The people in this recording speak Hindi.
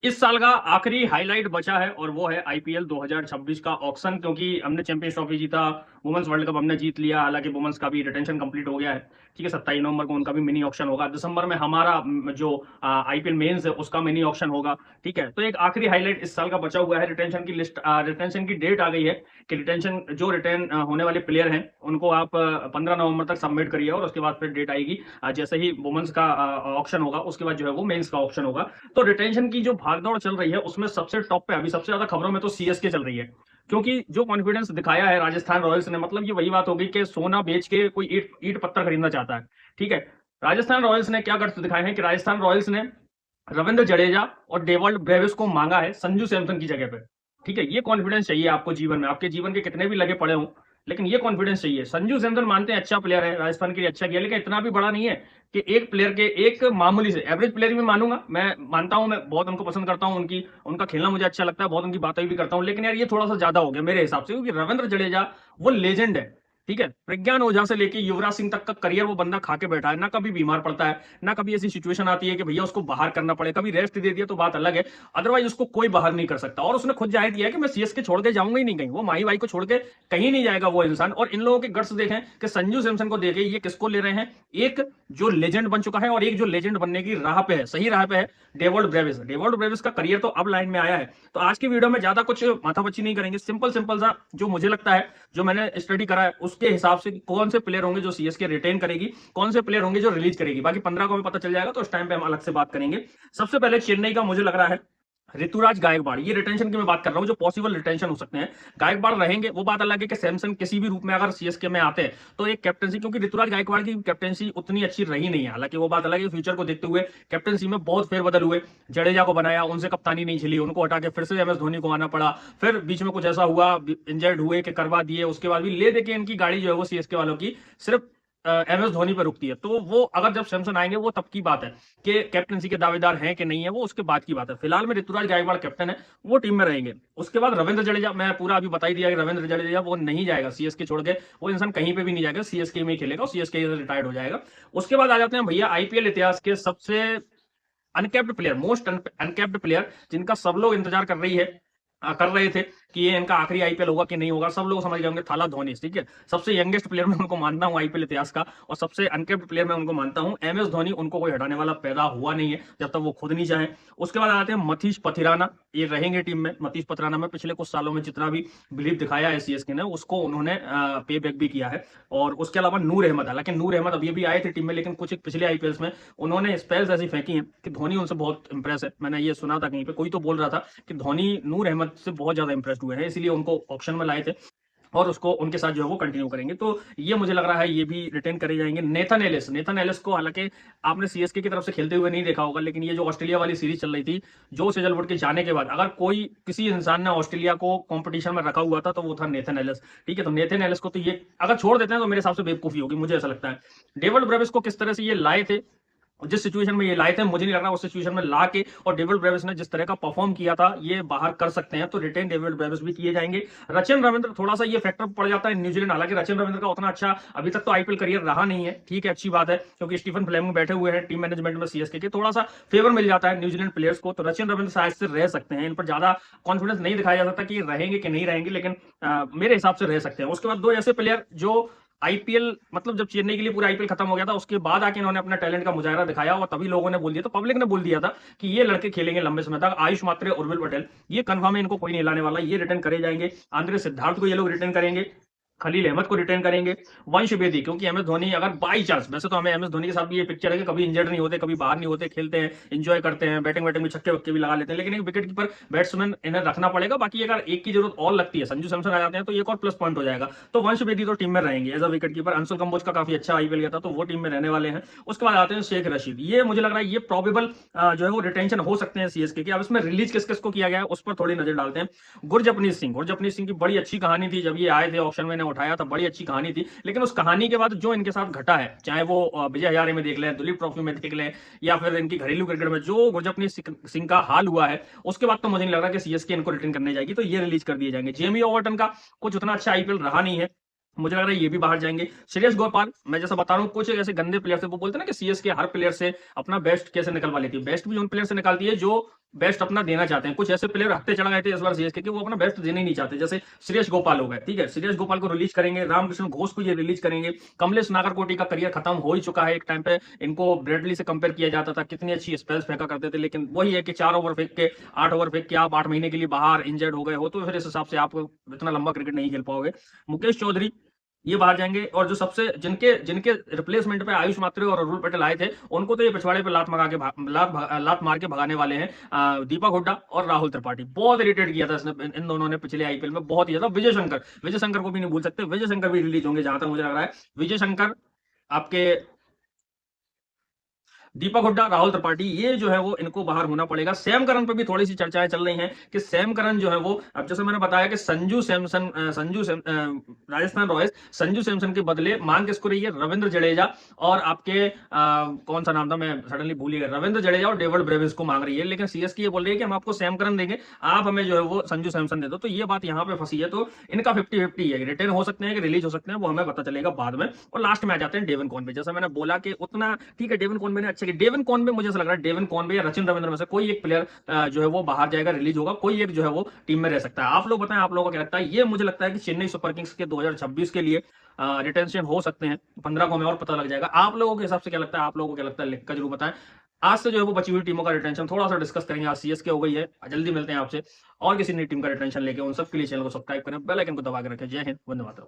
इस साल का आखिरी हाइलाइट बचा है और वो है आईपीएल 2026 का ऑक्शन, क्योंकि हमने चैंपियंस ट्रॉफी जीता, वुमेन्स वर्ल्ड कप हमने जीत लिया। हालांकि वुमेन्स का भी रिटेंशन कंप्लीट हो गया है। ठीक है, 27 नवंबर को उनका भी मिनी ऑक्शन होगा। दिसंबर में हमारा जो आईपीएल मेंस है उसका मिनी ऑक्शन होगा। ठीक है, तो एक आखिरी हाईलाइट इस साल का बचा हुआ है। रिटेंशन की लिस्ट, रिटेंशन की डेट आ गई है कि रिटेंशन जो रिटेन होने वाले प्लेयर हैं उनको आप 15 नवंबर तक सबमिट करिए और उसके बाद फिर डेट आएगी। जैसे ही वुमेन्स का ऑक्शन होगा उसके बाद जो है वो मेंस का ऑक्शन होगा। तो रिटेंशन की जो भागदौड़ चल रही है उसमें सबसे टॉप पे अभी सबसे ज्यादा खबरों में तो सीएसके चल रही है, क्योंकि जो कॉन्फिडेंस दिखाया है राजस्थान रॉयल्स ने, मतलब ये वही बात होगी कि सोना बेच के कोई ईट ईट पत्थर खरीदना चाहता है। ठीक है, राजस्थान रॉयल्स ने क्या कर दिखाए हैं कि राजस्थान रॉयल्स ने रविंद्र जडेजा और डेवल्ड ब्रेविस को मांगा है संजू सैमसन की जगह पे। ठीक है, ये कॉन्फिडेंस चाहिए आपको जीवन में, आपके जीवन के कितने भी लगे पड़े हों, लेकिन ये कॉन्फिडेंस चाहिए। संजू सैमसन मानते हैं अच्छा प्लेयर है, राजस्थान के लिए अच्छा किया, लेकिन इतना भी बड़ा नहीं है कि एक प्लेयर के, एक मामूली से एवरेज प्लेयर भी मानूंगा, मैं मानता हूं, मैं बहुत उनको पसंद करता हूं, उनकी उनका खेलना मुझे अच्छा लगता है, बहुत उनकी बातें भी करता हूं, लेकिन यार ये थोड़ा सा ज्यादा हो गया मेरे हिसाब से, क्योंकि रविंद्र जडेजा वो लेजेंड है। ठीक है, प्रज्ञान ओझा से लेके युवराज सिंह तक का करियर वो बंदा खा के बैठा है, ना कभी बीमार पड़ता है, ना कभी ऐसी सिचुएशन आती है कि भैया उसको बाहर करना पड़े। कभी रेस्ट दे दिया तो बात अलग है, अदरवाइज उसको कोई बाहर नहीं कर सकता। और उसने खुद जाहिर किया है कि मैं सीएसके छोड़ के जाऊंगा ही नहीं कहीं, वो माही भाई को छोड़ के कहीं नहीं जाएगा वो इंसान। और इन लोगों के गट्स देखें कि संजू सैमसन को देखे ये किसको ले रहे हैं, एक जो लेजेंड बन चुका है और एक जो लेजेंड बनने की राह पे है, सही राह पे है, डेवल्ड ब्रेविस। डेवल्ड ब्रेविस का करियर तो अब लाइन में आया है। तो आज की वीडियो में ज्यादा कुछ माथापच्ची नहीं करेंगे, सिंपल सिंपल सा जो मुझे लगता है, जो मैंने स्टडी करा है उसके हिसाब से कौन से प्लेयर होंगे जो सीएसके रिटेन करेगी, कौन से प्लेयर होंगे जो रिलीज करेगी, बाकी 15 को हमें पता चल जाएगा, तो उस टाइम पे हम अलग से बात करेंगे। सबसे पहले चेन्नई का मुझे लग रहा है ऋतुराज गायकवाड़, ये रिटेंशन की मैं बात कर रहा हूं, जो पॉसिबल रिटेंशन हो सकते हैं। गायकवाड़ रहेंगे, वो बात अलग है कि सैमसन किसी भी रूप में अगर सीएसके में आते हैं तो एक कैप्टनसी, क्योंकि ऋतुराज गायकवाड़ की कैप्टनसी उतनी अच्छी रही नहीं है, हालांकि वो बात अलग है, फ्यूचर को देखते हुए कैप्टनसी में बहुत फेरबदल हुए। जडेजा को बनाया, उनसे कप्तानी नहीं झिली, उनको हटा के फिर से एमएस धोनी को आना पड़ा, फिर बीच में कुछ ऐसा हुआ, इंजर्ड हुए कि करवा दिए, उसके बाद भी ले देके इनकी गाड़ी जो है वो सीएसके वालों की सिर्फ एमएस धोनी पर रुकती है। तो वो अगर जब सैमसन आएंगे वो तब की बात है कि कैप्टनसी के दावेदार हैं कि नहीं है, वो उसके बाद की बात है। फिलहाल में ऋतुराज गायकवाड़ कैप्टन है, वो टीम में रहेंगे। उसके बाद रविंद्र जडेजा, मैं पूरा अभी बता ही दिया कि रविंद्र जडेजा वो नहीं जाएगा सीएसके छोड़ के, वो इंसान कहीं पे भी नहीं जाएगा, सीएसके में ही खेलेगा, सीएसके से रिटायर्ड हो जाएगा। उसके बाद आ जाते हैं भैया आईपीएल इतिहास के सबसे uncapped player, most uncapped player, जिनका सब लोग इंतजार कर रहे थे कि ये इनका आखिरी आईपीएल होगा कि नहीं होगा। सब लोग समझ गए होंगे, थाला धोनी। ठीक है, सबसे यंगेस्ट प्लेयर मैं उनको मानता हूं आईपीएल इतिहास का, और सबसे अनकेप्ड प्लेयर मैं उनको मानता हूं एमएस धोनी। उनको कोई हटाने वाला पैदा हुआ नहीं है जब तक वो खुद नहीं चाहे। उसके बाद आते हैं मथीश पथिराना, ये रहेंगे टीम में। मथीश पथिराना में पिछले कुछ सालों में जितना भी बिलीव दिखाया है सीएसके ने, उसको उन्होंने पे बैक भी किया है। और उसके अलावा नूर अहमद, हालांकि नूर अहमद अभी भी आए थे टीम में, लेकिन कुछ पिछले आईपीएल में उन्होंने स्पेल्स ऐसी फेंकी हैं कि धोनी उनसे बहुत इंप्रेस है। मैंने ये सुना था कहीं पे, कोई तो बोल रहा था कि धोनी नूर अहमद से बहुत ज्यादा इंप्रेस्ड हुए हैं, इसलिए उनको ऑप्शन में लाए थे और उसको उनके साथ जो है वो कंटिन्यू करेंगे। तो ये मुझे लग रहा है ये भी रिटेन करे जाएंगे। नेथन एलिस, नेथन एलिस को हालांकि आपने सीएसके की तरफ से खेलते हुए नहीं देखा होगा, लेकिन ये जो ऑस्ट्रेलिया वाली सीरीज चल रही थी, जो सेजलवुड के जाने के बाद अगर कोई किसी इंसान ने ऑस्ट्रेलिया को कंपटीशन में रखा हुआ था तो वो था नेथन एलिस। ठीक है, तो नेथन एलिस को तो ये अगर छोड़ देते हैं तो मेरे हिसाब से बेवकूफी होगी, मुझे ऐसा लगता है। डेविड ब्रेविस को किस तरह से ये लाए थे, जिस सिचुएशन में ये लाए थे, मुझे नहीं लग रहा उस सिचुएशन में ला के और डेविड ब्रेविस ने जिस तरह का परफॉर्म किया था ये बाहर कर सकते हैं, तो रिटेन डेविड ब्रेविस भी किए जाएंगे। रचिन रविंद्र, थोड़ा सा ये फैक्टर पड़ जाता है न्यूजीलैंड, हालांकि रचिन रविंद्र का उतना अच्छा अभी तक तो आईपीएल करियर रहा नहीं है। ठीक है, अच्छी बात है, क्योंकि स्टीफन फ्लेमिंग बैठे हुए हैं टीम मैनेजमेंट में सीएसके के, थोड़ा सा फेवर मिल जाता है न्यूजीलैंड प्लेयर्स को, तो रचिन रविंद्र शायद से रह सकते हैं। इन पर ज्यादा कॉन्फिडेंस नहीं दिखाया जा सकता कि रहेंगे कि नहीं रहेंगे, लेकिन मेरे हिसाब से रह सकते हैं। उसके बाद दो ऐसे प्लेयर जो आईपीएल, मतलब जब चेन्नई के लिए पूरा आईपीएल खत्म हो गया था उसके बाद आके इन्होंने अपना टैलेंट का मुजाहरा दिखाया और तभी लोगों ने बोल दिया, तो पब्लिक ने बोल दिया था कि ये लड़के खेलेंगे लंबे समय तक। आयुष मात्रे, उर्विल पटेल, ये कन्फर्म है, इनको कोई नहीं लाने वाला, ये रिटर्न करे जाएंगे। आंद्रे सिद्धार्थ को ये लोग रिटर्न करेंगे, खलील अहमद को रिटर्न करेंगे, वंश बेदी, क्योंकि एमएस धोनी अगर बाई चांस, वैसे तो हमें एमएस धोनी के साथ भी ये पिक्चर है कि कभी इंजर्ड नहीं होते, कभी बाहर नहीं होते, खेलते हैं, एंजॉय करते हैं, बैटिंग बैटिंग में छक्के वक्के भी लगा लेते हैं, लेकिन एक विकेट कीपर बैट्समैन इन्हें रखना पड़ेगा। बाकी अगर एक की जरूरत और लगती है, संजू सैमसन आ जाते हैं तो एक और प्लस पॉइंट हो जाएगा। तो वंश बेदी तो टीम में रहेंगे as a wicket keeper. Anshul Kamboj का काफी अच्छा आईपीएल गया था, तो वो टीम में रहने वाले हैं। उसके बाद आते हैं शेख रशीद, ये मुझे लग रहा है ये प्रोबेबल जो है वो रिटेंशन हो सकते हैं सीएसके के। अब इसमें रिलीज किस किस को किया गया है उस पर थोड़ी नजर डालते हैं। गुरजपनीत सिंह, गुरजपनीत सिंह की बड़ी अच्छी कहानी थी, जब ये आए थे ऑप्शन में उठाया था, बड़ी अच्छी कहानी थी, लेकिन उस कहानी के बाद जो इनके साथ घटा है, चाहे वो विजय हजारे में देख लें, दुलीप ट्रॉफी में देख लें, या फिर इनकी घरेलू क्रिकेट में जो गुरजपनीत सिंह का हाल हुआ है, उसके बाद तो मुझे नहीं लग रहा कि सीएसके इनको रिटर्न करने जाएगी, तो ये रिलीज कर दिए जाएंगे। जेमी ओवर्टन का कुछ उतना अच्छा आईपीएल रहा नहीं है, मुझे लग रहा है ये भी बाहर जाएंगे। श्रेयस गोपाल, मैं जैसा बता रहा हूँ, कुछ ऐसे गंदे प्लेयर से, वो बोलते हैं ना कि सीएसके हर प्लेयर से अपना बेस्ट कैसे निकलवा लेती है, बेस्ट भी उन प्लेयर से निकालती है जो बेस्ट अपना देना चाहते हैं। कुछ ऐसे प्लेयर हत्थे चढ़ा गए थे इस बार सीएसके के, वो अपना बेस्ट देना ही नहीं चाहते, जैसे श्रेयस गोपाल हो गए, ठीक है, श्रेयस गोपाल को रिलीज करेंगे, रामकृष्ण घोष को ये रिलीज करेंगे, कमलेश नागरकोटी का करियर खत्म हो ही चुका है। एक टाइम पे इनको ब्रेडली से कंपेयर किया जाता था, कितनी अच्छी स्पेल्स फेंका करते थे, लेकिन वही है कि 4 ओवर फेंक के 8 ओवर फेंक के आप 8 महीने के लिए बाहर इंजर्ड हो गए हो, तो फिर इस हिसाब से आप इतना लंबा क्रिकेट नहीं खेल पाओगे। मुकेश चौधरी ये बाहर जाएंगे, और जो सबसे जिनके जिनके रिप्लेसमेंट पे आयुष मात्रे और अरुल पटेल आए थे, उनको तो ये पिछवाड़े पे लात मार के भगाने वाले हैं। दीपक हुड्डा और राहुल त्रिपाठी, बहुत इरिटेट किया था इसने इन दोनों ने पिछले आईपीएल में बहुत ही ज्यादा। विजय शंकर को भी नहीं भूल सकते, विजय शंकर भी रिलीज होंगे जहां तक मुझे लग रहा है। विजय शंकर, आपके दीपक हुड्डा, राहुल त्रिपाठी, ये जो है वो इनको बाहर होना पड़ेगा। सैम करन पर भी थोड़ी सी चर्चाएं चल रही हैं कि सैम करन जो है वो, अब जैसे मैंने बताया कि राजस्थान रॉयल्स संजू सैमसन के बदले मांग किसको रही है, रविंद्र जडेजा और आपके कौन सा नाम था, मैं सडनली भूल गया, रविंद्र जडेजा और डेविड ब्रेविस को मांग रही है। लेकिन सीएसके ये बोल रही है कि हम आपको सैम करन देंगे, आप हमें जो है वो संजू सैमसन दे दो। तो ये बात यहाँ पे फंसी है। तो इनका 50-50 है, रिटेन हो सकते हैं कि रिलीज हो सकते हैं, वो हमें पता चलेगा बाद में। और लास्ट में आ जाते हैं डेवन कॉनवे। जैसा मैंने बोला कि उतना ठीक है, डेवन कॉनवे ने अच्छा किया। डेवन कॉनवे, मुझे ऐसा लग रहा है डेवन कॉनवे या सचिन रविंद्र में से कोई एक प्लेयर जो है वो बाहर जाएगा, रिलीज होगा, कोई एक जो है वो टीम में रह सकता है। आप लोग बताएं, आप लोगों को क्या लगता है? ये मुझे लगता है कि चेन्नई सुपर किंग्स के 2026 के लिए रिटेंशन हो सकते हैं। 15 को हमें और पता लग जाएगा। आप लोगों के हिसाब से क्या लगता है? आप लोगों को क्या लगता है, लिख कर जरूर बताएं। आज से जो है वो बची हुई टीमों का रिटेंशन थोड़ा सा डिस्कस करेंगे। आज सीएसके हो गई है, जल्दी मिलते हैं आपसे और किसी नई टीम का रिटेंशन लेके। उन सब के लिए चैनल को सब्सक्राइब करें, बेल आइकन को दबा के रखें। जय हिंद, वंदे मातरम।